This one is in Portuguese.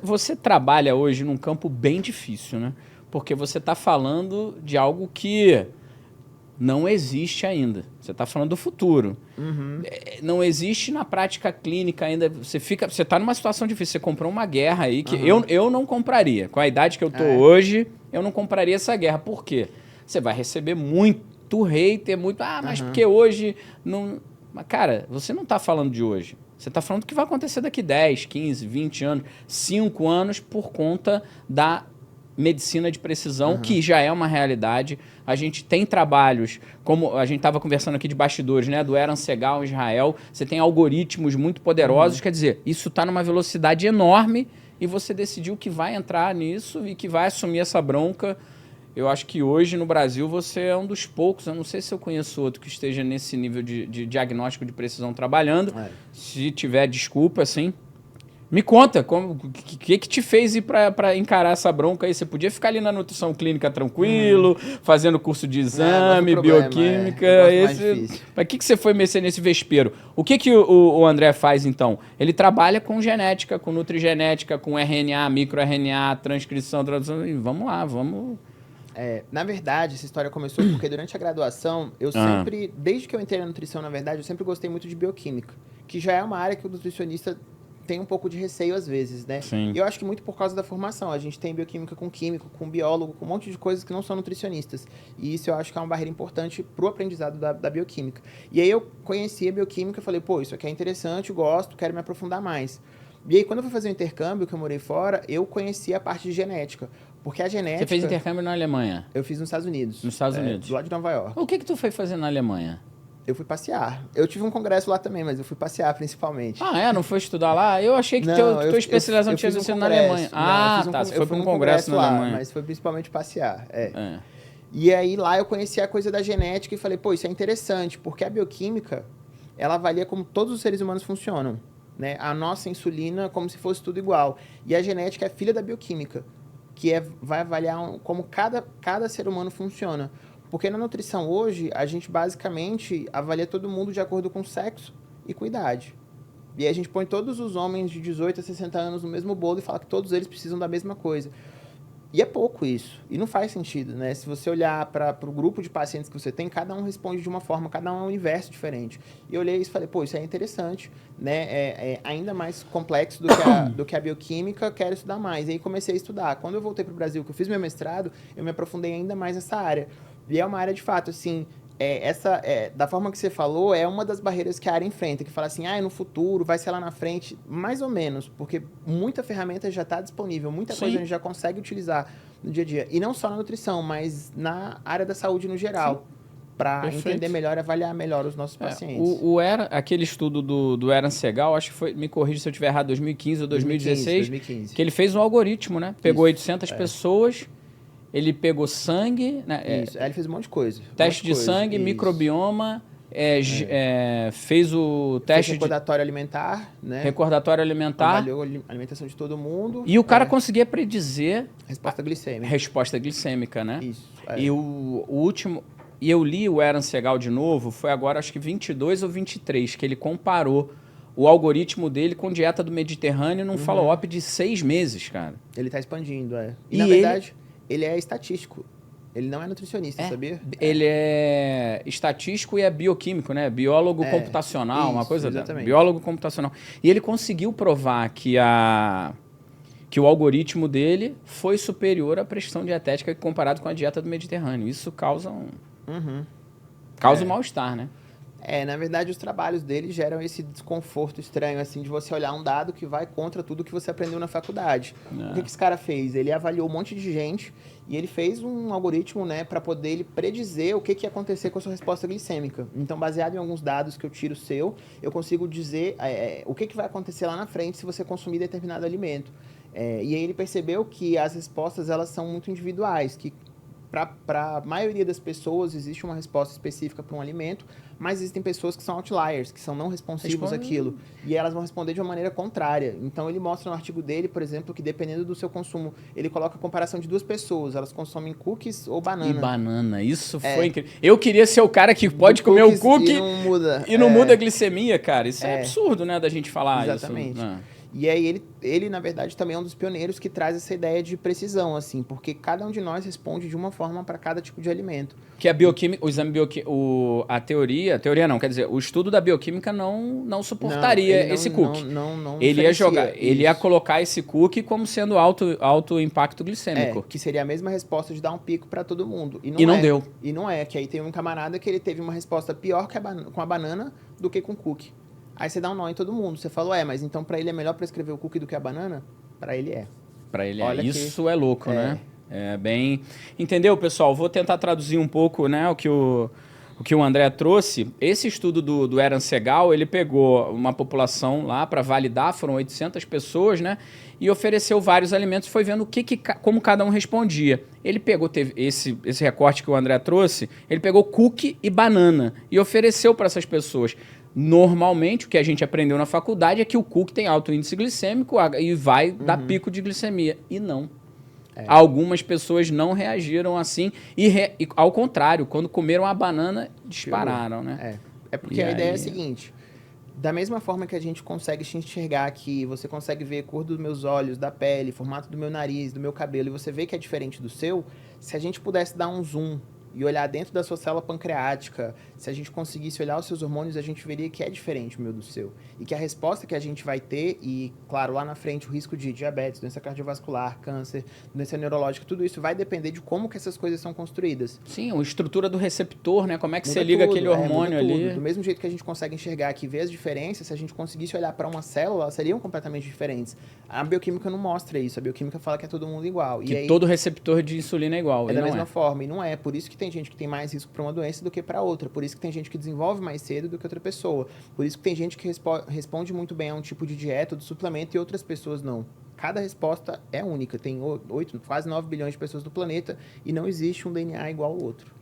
Você trabalha hoje num campo bem difícil, né? Porque você está falando de algo que não existe ainda. Você está falando do futuro. Não existe na prática clínica ainda. Você está numa situação difícil. Você comprou uma guerra aí que eu não compraria. Com a idade que eu tô hoje, eu não compraria essa guerra. Por quê? Você vai receber muito hater, muito... mas porque hoje não... Mas, cara, você não está falando de hoje. Você está falando do que vai acontecer daqui 10, 15, 20 anos, 5 anos por conta da medicina de precisão, que já é uma realidade. A gente tem trabalhos, como a gente estava conversando aqui de bastidores, né, do Eran Segal em Israel. Você tem algoritmos muito poderosos. Quer dizer, isso está numa velocidade enorme e você decidiu que vai entrar nisso e que vai assumir essa bronca. Eu acho que hoje no Brasil você é um dos poucos, eu não sei se eu conheço outro que esteja nesse nível de diagnóstico de precisão trabalhando. Se tiver, desculpa, assim. Me conta, o que te fez ir para encarar essa bronca aí? Você podia ficar ali na nutrição clínica tranquilo, fazendo curso de exame, bioquímica. Para que você foi mexer nesse vespeiro? O que o André faz, então? Ele trabalha com genética, com nutrigenética, com RNA, microRNA, transcrição, tradução. E vamos lá, vamos... Na verdade, essa história começou porque durante a graduação, eu sempre, desde que eu entrei na nutrição, na verdade, eu sempre gostei muito de bioquímica, que já é uma área que o nutricionista tem um pouco de receio às vezes, né? Sim. E eu acho que muito por causa da formação. A gente tem bioquímica com químico, com biólogo, com um monte de coisas que não são nutricionistas. E isso eu acho que é uma barreira importante pro aprendizado da bioquímica. E aí eu conheci a bioquímica e falei, pô, isso aqui é interessante, gosto, quero me aprofundar mais. E aí, quando eu fui fazer o intercâmbio, que eu morei fora, eu conheci a parte de genética. Porque a genética... Você fez intercâmbio na Alemanha? Eu fiz nos Estados Unidos. Nos Estados Unidos. Do lado de Nova York. O que tu foi fazer na Alemanha? Eu fui passear. Eu tive um congresso lá também, mas eu fui passear principalmente. Não foi estudar lá? Eu achei que tua especialização tinha sido na Alemanha. Você foi para um congresso na Alemanha. Mas foi principalmente passear. E aí lá eu conheci a coisa da genética e falei, pô, isso é interessante, porque a bioquímica, ela avalia como todos os seres humanos funcionam. Né? A nossa insulina como se fosse tudo igual. E a genética é filha da bioquímica, que vai avaliar como cada ser humano funciona. Porque na nutrição hoje, a gente basicamente avalia todo mundo de acordo com sexo e com idade. E aí a gente põe todos os homens de 18 a 60 anos no mesmo bolo e fala que todos eles precisam da mesma coisa. E é pouco isso. E não faz sentido, né? Se você olhar para o grupo de pacientes que você tem, cada um responde de uma forma, cada um é um universo diferente. E eu olhei isso e falei, pô, isso é interessante, né? É ainda mais complexo do que a bioquímica, quero estudar mais. E aí comecei a estudar. Quando eu voltei para o Brasil, que eu fiz meu mestrado, eu me aprofundei ainda mais nessa área. E é uma área, de fato, assim... da forma que você falou, é uma das barreiras que a área enfrenta, que fala assim, no futuro, vai ser lá na frente, mais ou menos, porque muita ferramenta já está disponível, muita coisa a gente já consegue utilizar no dia a dia. E não só na nutrição, mas na área da saúde no geral, para entender melhor e avaliar melhor os nossos pacientes. Aquele estudo do Eran Segal, acho que foi, me corrija se eu estiver errado, 2015 ou 2016, 2015. Que ele fez um algoritmo, né? Pegou 800 pessoas... Ele pegou sangue... Né? Isso, ele fez um monte de coisa. Teste de sangue, microbioma, fez o teste recordatório alimentar, né? Recordatório alimentar. Avaliou a alimentação de todo mundo. E o cara conseguia predizer... Resposta glicêmica. Resposta glicêmica, né? Isso. E o último... E eu li o Eran Segal de novo, foi agora acho que 22 ou 23, que ele comparou o algoritmo dele com dieta do Mediterrâneo num follow-up de 6 meses, cara. Ele está expandindo, E na verdade... Ele é estatístico. Ele não é nutricionista, sabia? Ele é estatístico e é bioquímico, né? Biólogo computacional, uma coisa exatamente. Biólogo computacional. E ele conseguiu provar que o algoritmo dele foi superior à prescrição dietética comparado com a dieta do Mediterrâneo. Isso causa um mal-estar, né? Na verdade, os trabalhos dele geram esse desconforto estranho, assim, de você olhar um dado que vai contra tudo que você aprendeu na faculdade. O que esse cara fez? Ele avaliou um monte de gente e ele fez um algoritmo, né, para poder ele predizer o que ia acontecer com a sua resposta glicêmica. Então, baseado em alguns dados que eu tiro seu, eu consigo dizer o que vai acontecer lá na frente se você consumir determinado alimento. E aí ele percebeu que as respostas, elas são muito individuais, que para a maioria das pessoas existe uma resposta específica para um alimento, mas existem pessoas que são outliers, que são não responsivos àquilo, e elas vão responder de uma maneira contrária. Então ele mostra no artigo dele, por exemplo, que dependendo do seu consumo, ele coloca a comparação de 2 pessoas, elas consomem cookies ou banana. E banana, isso foi incrível. Eu queria ser o cara que pode comer o cookie e não muda. E não muda a glicemia, cara. Isso é absurdo, né, da gente falar. Exatamente. Isso. E aí ele, na verdade, também é um dos pioneiros que traz essa ideia de precisão, assim, porque cada um de nós responde de uma forma para cada tipo de alimento. Que a bioquímica, o exame bioquímico, a teoria não, quer dizer, o estudo da bioquímica não suportaria esse cookie. Ele ia jogar, ele ia colocar esse cookie como sendo alto impacto glicêmico. Que seria a mesma resposta de dar um pico para todo mundo. E não deu. E não é, que aí tem um camarada que ele teve uma resposta pior com a banana do que com o cookie. Aí você dá um nó em todo mundo. Você fala, mas então para ele é melhor prescrever o cookie do que a banana? Para ele é. Para ele é. Isso é louco, né? É bem... Entendeu, pessoal? Vou tentar traduzir um pouco, né, o que o André trouxe. Esse estudo do Eran Segal, ele pegou uma população lá para validar, foram 800 pessoas, né? E ofereceu vários alimentos, foi vendo como cada um respondia. Ele pegou, teve esse recorte que o André trouxe, ele pegou cookie e banana e ofereceu para essas pessoas. Normalmente, o que a gente aprendeu na faculdade é que o cookie tem alto índice glicêmico e vai dar pico de glicemia. E não. Algumas pessoas não reagiram assim. E ao contrário, quando comeram a banana, dispararam, né? É porque a ideia é a seguinte. Da mesma forma que a gente consegue te enxergar aqui, você consegue ver a cor dos meus olhos, da pele, formato do meu nariz, do meu cabelo, e você vê que é diferente do seu, se a gente pudesse dar um zoom e olhar dentro da sua célula pancreática, se a gente conseguisse olhar os seus hormônios, a gente veria que é diferente o meu do seu. E que a resposta que a gente vai ter, e claro, lá na frente o risco de diabetes, doença cardiovascular, câncer, doença neurológica, tudo isso vai depender de como que essas coisas são construídas. Sim, a estrutura do receptor, né? Como é que você liga aquele hormônio ali. Do mesmo jeito que a gente consegue enxergar aqui e ver as diferenças, se a gente conseguisse olhar para uma célula, elas seriam completamente diferentes. A bioquímica não mostra isso, a bioquímica fala que é todo mundo igual. Que aí, todo receptor de insulina é igual. É da mesma forma, e não é. Por isso que tem gente que tem mais risco para uma doença do que para outra. Por isso que tem gente que desenvolve mais cedo do que outra pessoa. Por isso que tem gente que responde muito bem a um tipo de dieta ou de suplemento e outras pessoas não. Cada resposta é única. Tem quase 9 bilhões de pessoas no planeta e não existe um DNA igual ao outro.